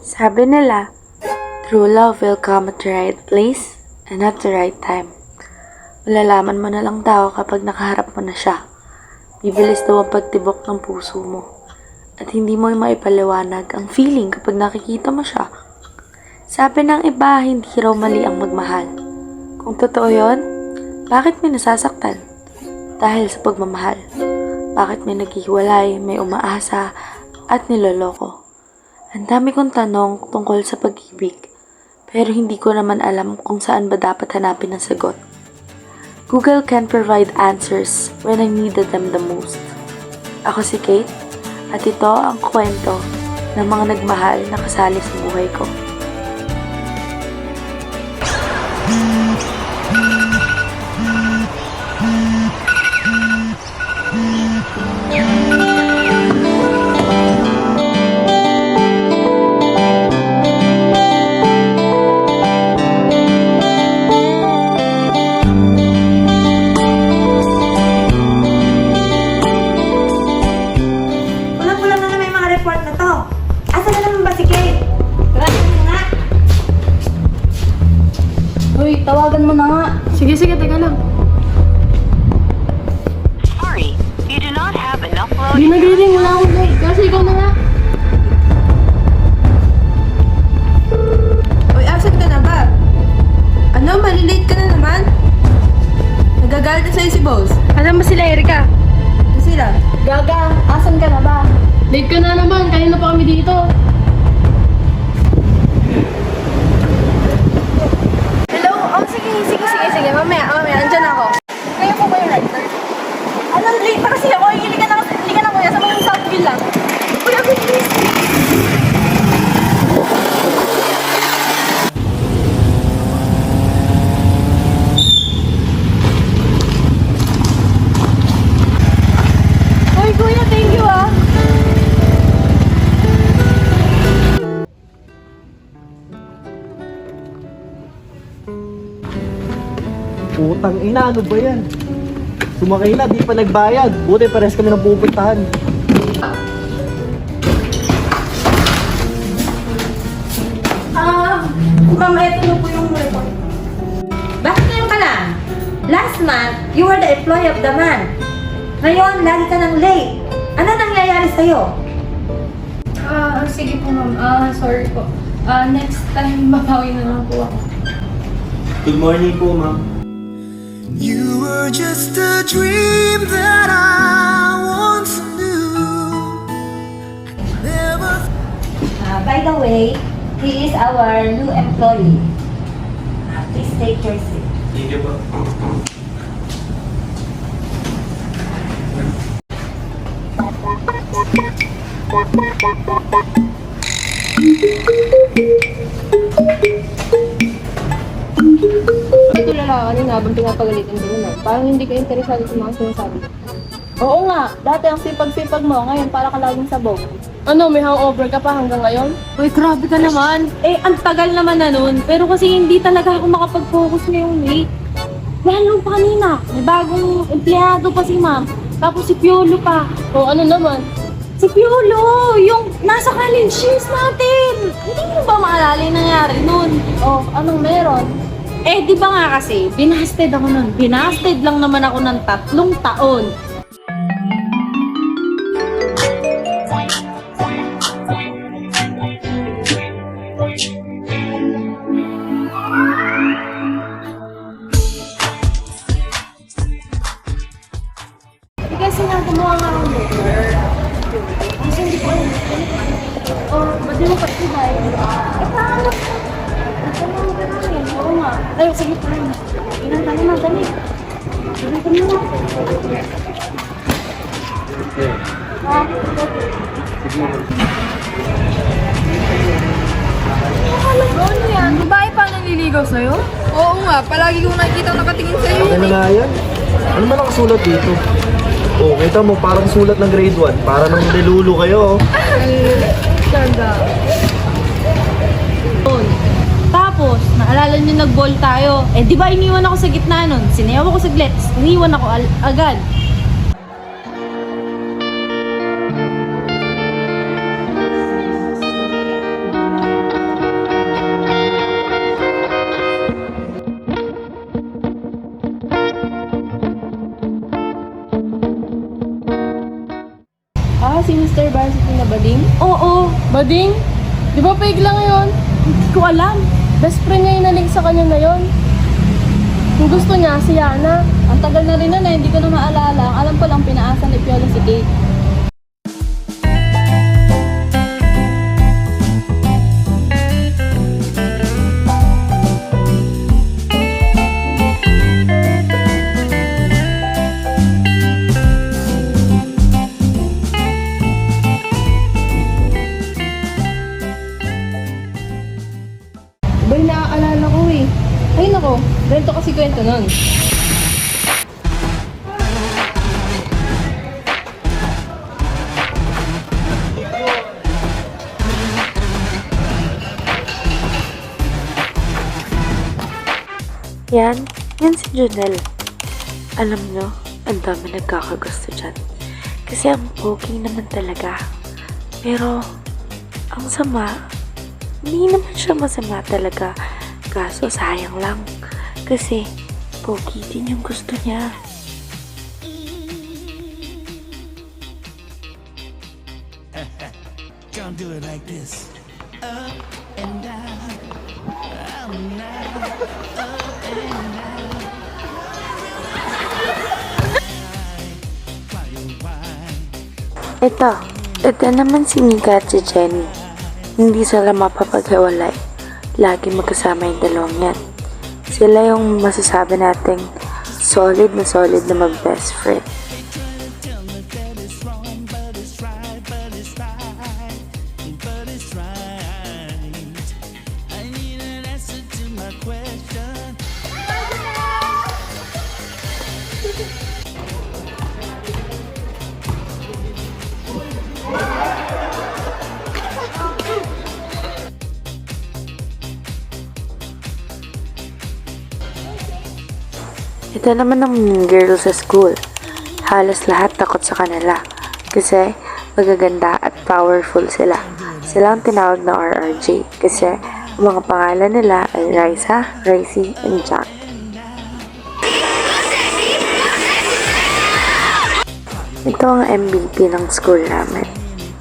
Sabi nila, true love will come at the right place and at the right time. Malalaman mo na lang daw kapag nakaharap mo na siya. Bibilis daw ang pagtibok ng puso mo. At hindi mo maipaliwanag ang feeling kapag nakikita mo siya. Sabi ng iba, hindi raw mali ang magmahal. Kung totoo yon, bakit may nasasaktan? Dahil sa pagmamahal. Bakit may naghihiwalay, may umaasa, at niloloko? Ang dami kong tanong tungkol sa pag-ibig, pero hindi ko naman alam kung saan ba dapat hanapin ang sagot. Google can provide answers when I needed them the most. Ako si Kate, at ito ang kwento ng mga nagmahal na kasali sa buhay ko. Kulang-kulang na naman yung mga report na to. Asa na naman ba si Kate? Tawagan mo nga. Uy, tawagan mo na nga. Sige, teka lang. Sorry, you do not have enough load. Hindi nag-ring, wala akong load. Kasi ikaw na nga. Uy, absent ka na ba? Ano, malilate ka na naman? Nagagalit na sa'yo si boss. Alam ba sila, Erika? Ito sila. Gaga, asan ka na ba? Late ka na naman, kanina pa kami dito. Hello? Oh, sige. Mamaya, andyan ako. Kayo po ba yung writer? Alam, late na kasi ako. Hiligan na kuya sa mga Southville lang. Kuya, please. Hoy, kuya, thank you ah. Putang ina, ano ba yan? Sumakay na, di pa nagbayad. Buti pares kami ng pupuntahan. Ma'am, ito po yung report. Bakit ngayon ka lang? Last month, you were the employee of the month. Ngayon, lagi ka nang late. Ano nangyayari sa'yo? Sige po ma'am. Sorry po. Next time, babawi na lang po ako. Good morning po, ma'am. You were just a dream that I once knew. Never. By the way, he is our new employee. Please take your seat. Thank you po. Ito lalaki kanina habang pinapagalitan ka naman. Parang hindi ka interesado sa mga sinasabi. Oo nga, dati ang sipag-sipag mo, ngayon para ka laging sabog. Ano, may hangover ka pa hanggang ngayon? Uy, grabe ka naman. Ang tagal naman na nun. Pero kasi hindi talaga ako makapag-focus ngayong week. Lalo pa kanina. May bagong empleyado pa si ma'am. Tapos si Piolo pa. O ano naman? Si Piolo! Yung nasa college years natin! Hindi mo ba maalala yung nangyari nun? Oh, anong meron? Di ba nga kasi, binasted ako nun. Binasted lang naman ako ng 3 taon. Kasi nga gumawa nga akong letter. Kasi hindi ko alam. Ba't di mo patibay? Paano? Ito lang ka namin. Oo nga. Ay, sige pa rin. Ilan ka naman, dali. Ilan ka naman. Ha? Ano yan? Babae pa nanliligaw sa'yo? Oo nga, palagi kong nakikita nakatingin sa'yo. Okay na nga yan. Ano ba nakasulat dito? Oh, kita mo, parang sulat ng grade 1. Para nang nilulu kayo, oh. Ganda. Tapos, naalala niyo nag-ball tayo. Di ba iniwan ako sa gitna nun? Sinayaw ako saglit, iniwan ako agad. Bading, di ba fake lang yun? Hindi ko alam. Best friend niya yung nalink sa kanya na yun. Kung gusto niya, si Yana. Ang tagal na rin nun eh, hindi ko na maalala. Ang alam ko lang, pinaasa ni Piolo si Kate. Ba yung naaalala ko eh. Ay nako, ganito kasi kwento nun. Yan si Junel. Alam nyo, ang dami nagkakagusto dyan. Kasi ang pogi naman talaga. Pero, ang sama, hindi naman siya masama talaga. Kaso sayang lang. Kasi, pogi din yung gusto niya. Gonna do it like this. Ito naman si Mika at si Jenny. Hindi sila mapapaghiwalay. Lagi magkasama yung dalawang yan. Sila yung masasabi nating solid na mag-best friend. Ito naman ang mean girl sa school. Halos lahat takot sa kanila. Kasi magaganda at powerful sila. Sila ang tinawag na RRJ. Kasi ang mga pangalan nila ay Raisa, Racy, and Jack. Ito ang MVP ng school namin.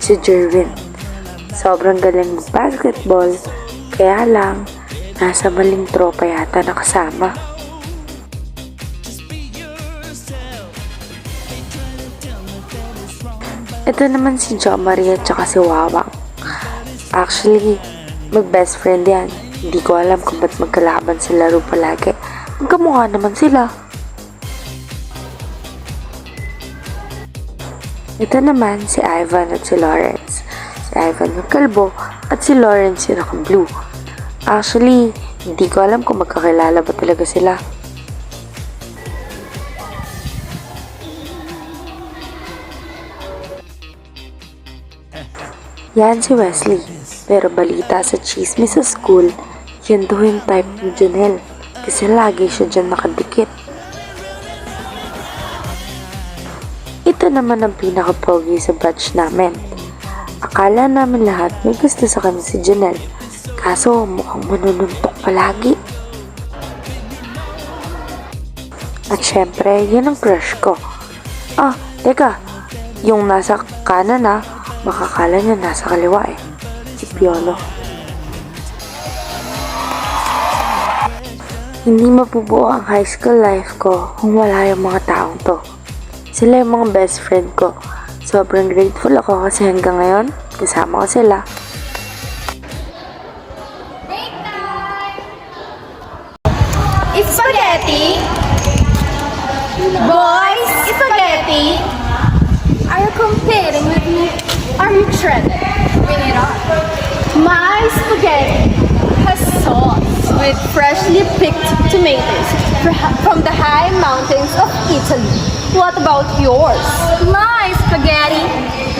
Si Jerwin. Sobrang galing mag-basketball. Kaya lang, nasa maling tropa yata nakasama. Ito naman si Jo Maria at saka si Wawang. Actually, mag-best friend yan. Hindi ko alam kung ba't magkalaban sa laro palagi. Magkamukha naman sila. Ito naman si Ivan at si Lawrence. Si Ivan yung kalbo at si Lawrence yung naka-blue. Actually, hindi ko alam kung magkakilala ba talaga sila. Yan si Wesley. Pero balita sa chismis sa school, yan daw yung type ni Janelle. Kasi lagi siya dyan nakadikit. Ito naman ang pinaka-pogi sa batch namin. Akala namin lahat may gusto sa kanya si Janelle. Kaso mukhang manununtok palagi. At syempre, yan ang crush ko. Ah, teka. Yung nasa kanan na, makakala niya nasa kaliwa eh. Si Piolo. Hindi mabubuo ang high school life ko kung wala yung mga taong to. Sila yung mga best friend ko. Sobrang grateful ako kasi hanggang ngayon, kasama ko sila. It's spaghetti. Boys, spaghetti. Are you competing with me? Are you shredded? Bring it on. My spaghetti has sauce with freshly picked tomatoes from the high mountains of Italy. What about yours? My spaghetti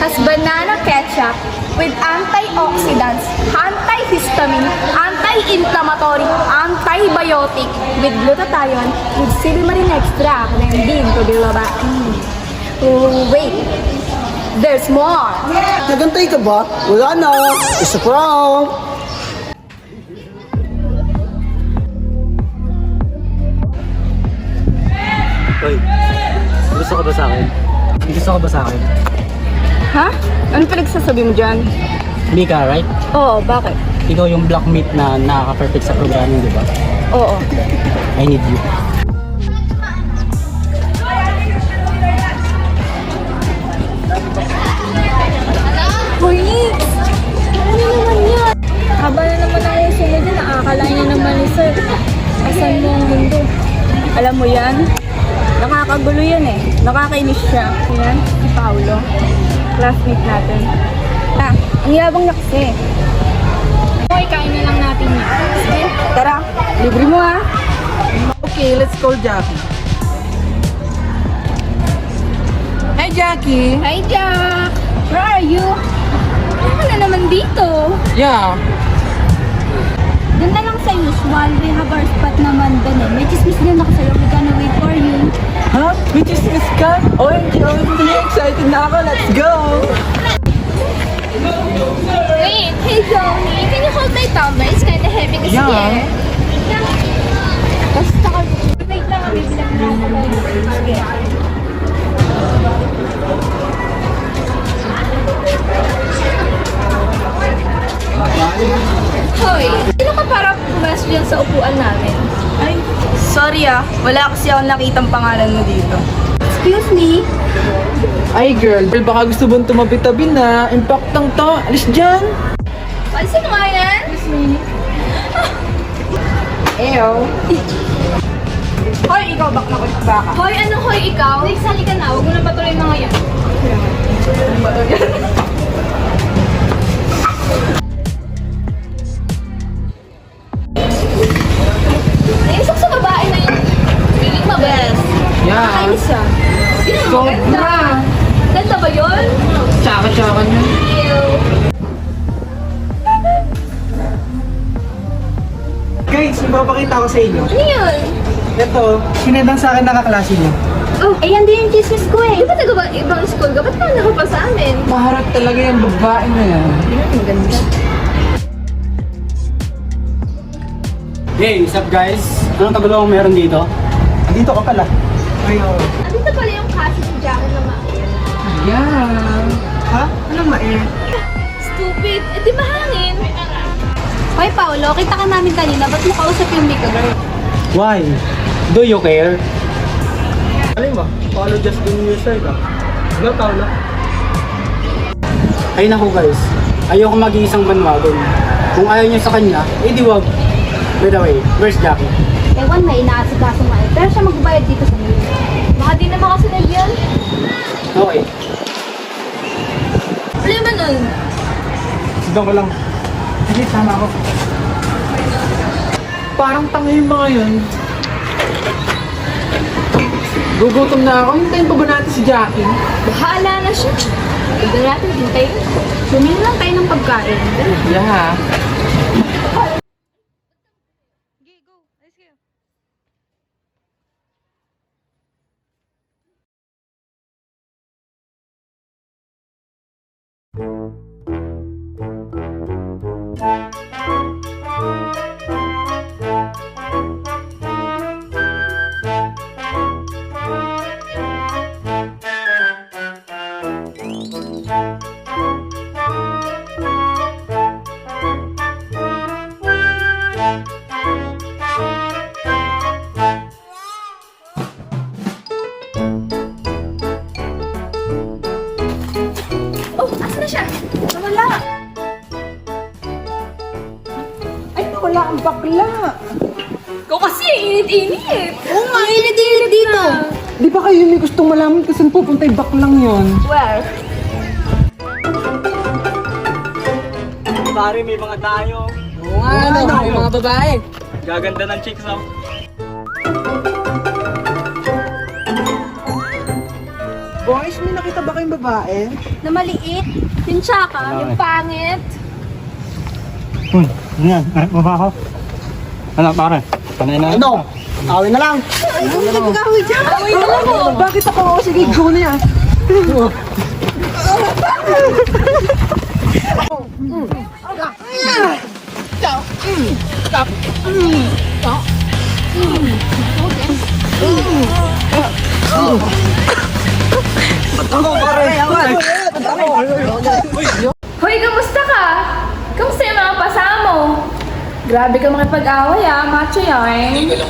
has banana ketchup with antioxidants, antihistamine, anti-inflammatory, antibiotic, with glutathione, with silimarin extract, and din to bilaba. Wait, there's more. Nagantay ka ba? Wala na. It's a prank. Hoy, gusto ka ba sa akin? Gusto ka ba sa akin? Ha? Ano pinagsasabi mo dyan? Mika, right? Oo, bakit? Ikaw yung blockmate na nakaka-perfect sa programming, di ba? Oo. I need you. Hoy! Ano naman yan? Haba na naman ang uso mo dyan. Nakakalain na naman ni Sir. Asan mo ang mundo? Alam mo yan? Nakakagulo yan eh. Nakakainis siya. Yan, si Paolo. Classmate natin. Ah, ang yabang na kasi. Okay, kain na lang natin yan. Sige, tara. Libre mo ah. Okay, let's call Jackie. Hi, Jackie. Hi, Jack! Where are you? Ano ka na naman dito? Yeah. Doon na lang sa usual. We have our spot naman doon eh. May chismis din ako sa'yo. We're gonna wait for you. Huh? Which is Miss Kat? OMG, OMG. Excited na ako. Let's go. Wait, hey Johnny, can you hold my tumbler? It's kinda heavy kasi Yeah. Basta ka. Wait lang, bibilang na ako. Sige. Hoy, sino ka para pumasok dyan sa upuan namin? Ay, sorry ah. Wala kasi akong nakitang pangalan mo dito. Excuse me? Ay, girl. Baka gusto bang tumabi-tabi na. Impactang to. Alis dyan. Sino nga yan? Ew. Hoy, ikaw baka baka. Hoy, anong hoy ikaw? Wait, sali ka na. Huwag mo na patuloy mga yan. Naisok sa babae na yun. Feeling mabes. Yeah. Nakainis siya. Hindi na Sobra. maganda. Ganda ba yun? Tsaka-tsaka niya. Ew. Guys, may papakita ko sa inyo. Ano yun? Ito, sinedang sa akin nakaklase niya. Oh, eh yan din yung chismis ko eh. Di ba taga ibang school ka? Ba't ka nakapal sa amin? Maharap talaga yung babae na yan. Ang ganda. Hey, what's up guys? Anong kagulong meron dito? Dito ka pala. Ayaw. Andito pala yung kasi si Jackie na maiyan. Yeah. Ha? Anong maiyan? Stupid. Eh di mahangin. Hoy Paolo, kita ka namin kanina. Ba't mo kausap yung Mika girl? Why? Do you care? Alam mo, Paolo just in your side ah. Diba, Paolo? Ay naku guys, ayoko mag-iisang bandwagon. Kung ayaw niyo sa kanya, eh di wag. By the way, where's Jackie? Ewan, may inaasikaso nga eh. Pero siya magbayad dito sa nila. Baka di naman kasunod yun. Okay. Problema nun. Sidang ko lang. Sige, tama ako. Parang tanga yung mga yun. Gugutom na ako. Hintayin pa ba natin si Jackie? Bahala na siya. Huwag na natin hintayin. Bumili lang tayo ng pagkain. Yeah. Oh, asan na siya? Nawala. Ay, wala ang bakla. Ikaw kasi, init-init. Oo nga, init-init dito. Di ba kayo may gustong malaman kung saan pupunta yung baklang yun? Where? Pare, may mga tayo. Oo nga, may mga babae. Gaganda ng chicks oh. Boys, may nakita ba kayong babae? Na maliit, yung tsaka, yung pangit. Yan, baba ako. Ano pare? Panay na. Ano? Awin na lang. Away na lang oh. Bakit ako? Sige, go na yan. Hoy, kamusta ka? Grabe ka makipag-away macho yan. Hindi ko lang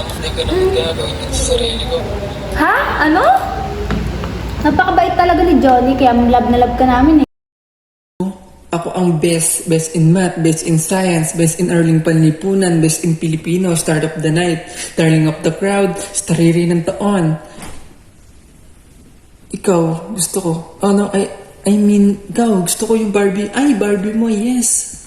hindi ko naman gagawin yun sa sarili ko. Ha? Ano? Napakabait talaga ni Johnny, kaya love na love ka namin eh. Ako ang best in math, best in science, best in Arling Panlipunan, best in Filipino, star of the night, darling of the crowd, stariri ng taon. Ikaw, gusto ko. Oh no, I mean, ikaw, gusto ko yung Barbie. Ay, Barbie mo, yes.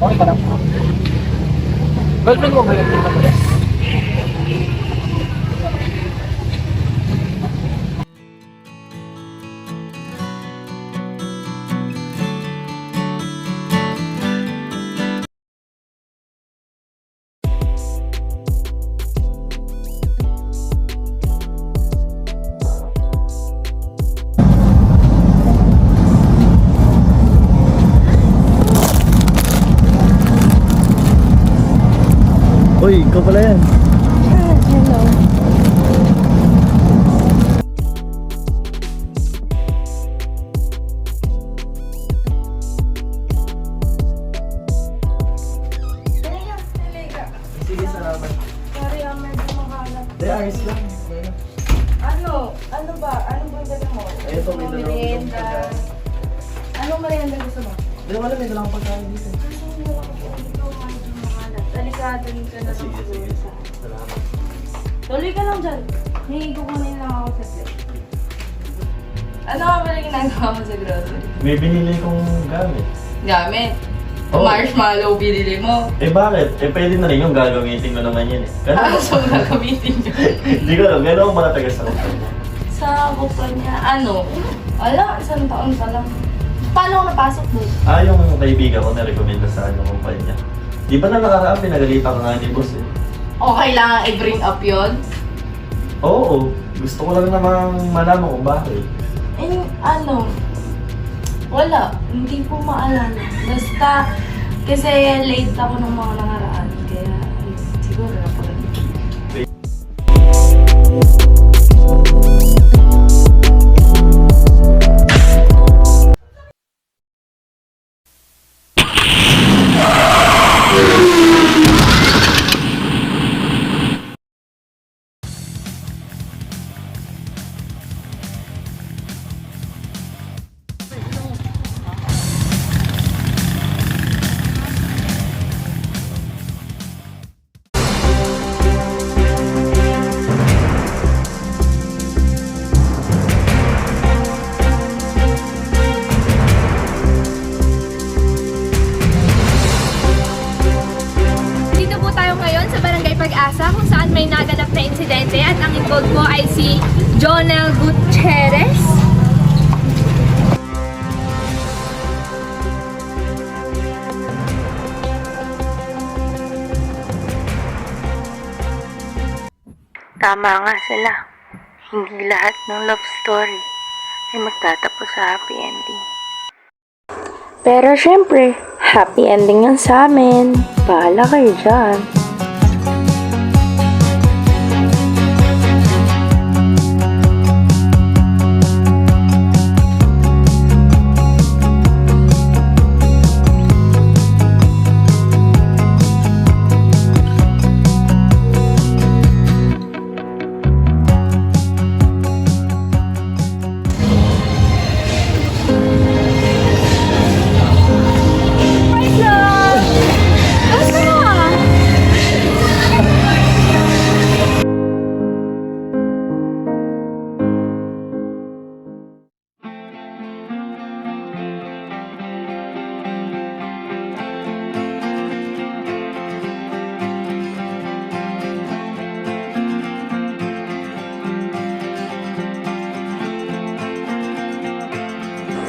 Okay ka lang. Girlfriend mo ba yun? Uy, ikaw pala yan. Hello. Sige, salamat. Sorry, medyo makalat. Hindi, ayos lang. Ano ba? Anong bunda mo? Ito, may dalawang merienda. Anong merienda gusto mo? Hindi, wala, may dalawang pagkain dito. Talikadon ka na lang Sige, sige. siguro sa... Salamat. Tuloy ka lang dyan. Hingi ko kunin lang ako sa plate. Ano ka pala ginagawa mo sa grocery? May binili kong gamit. Gamit. Oh. Marshmallow binili mo. Eh bakit? Eh pwede na rin yung gagamitin ko naman yun eh. Ano Ganun. sa gagamitin nyo? Hindi ko alam, gano'n ako malatagal sa kumpanya. Sa kumpanya, ano? Wala, isang taon pa lang. Paano ako napasok doon? Yung kaibigan ko na-recommenda sa kumpanya. Di ba na nakaraan, pinagalitan ka nga ni boss eh. O kailangan i-bring up yon? Oo, gusto ko lang namang malaman kung bakit. Eh, ano? Wala. Hindi ko maalala. Basta, kasi late ako ng mga nakaraan. Kaya, ayun, siguro napagalitan. plaza kung saan may naganap na insidente at ang involved po ay si Jonel Gutierrez. Tama nga sila. Hindi lahat ng love story ay magtatapos sa happy ending. Pero syempre, happy ending yan sa amin. Bahala kayo dyan.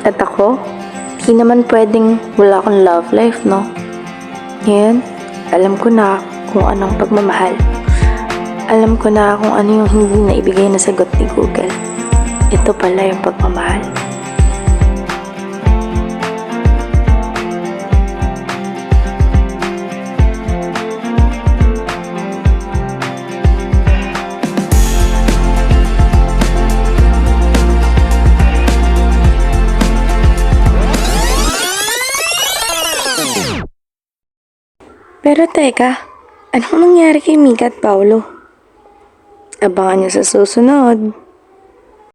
At ako, di naman pwedeng wala akong love life, no? Ngayon, alam ko na kung anong pagmamahal. Alam ko na kung ano yung hindi na ibigay na sagot ni Google. Ito pala yung pagmamahal. Pero teka, anong nangyari kay Mika at Paolo? Abangan niyo sa susunod.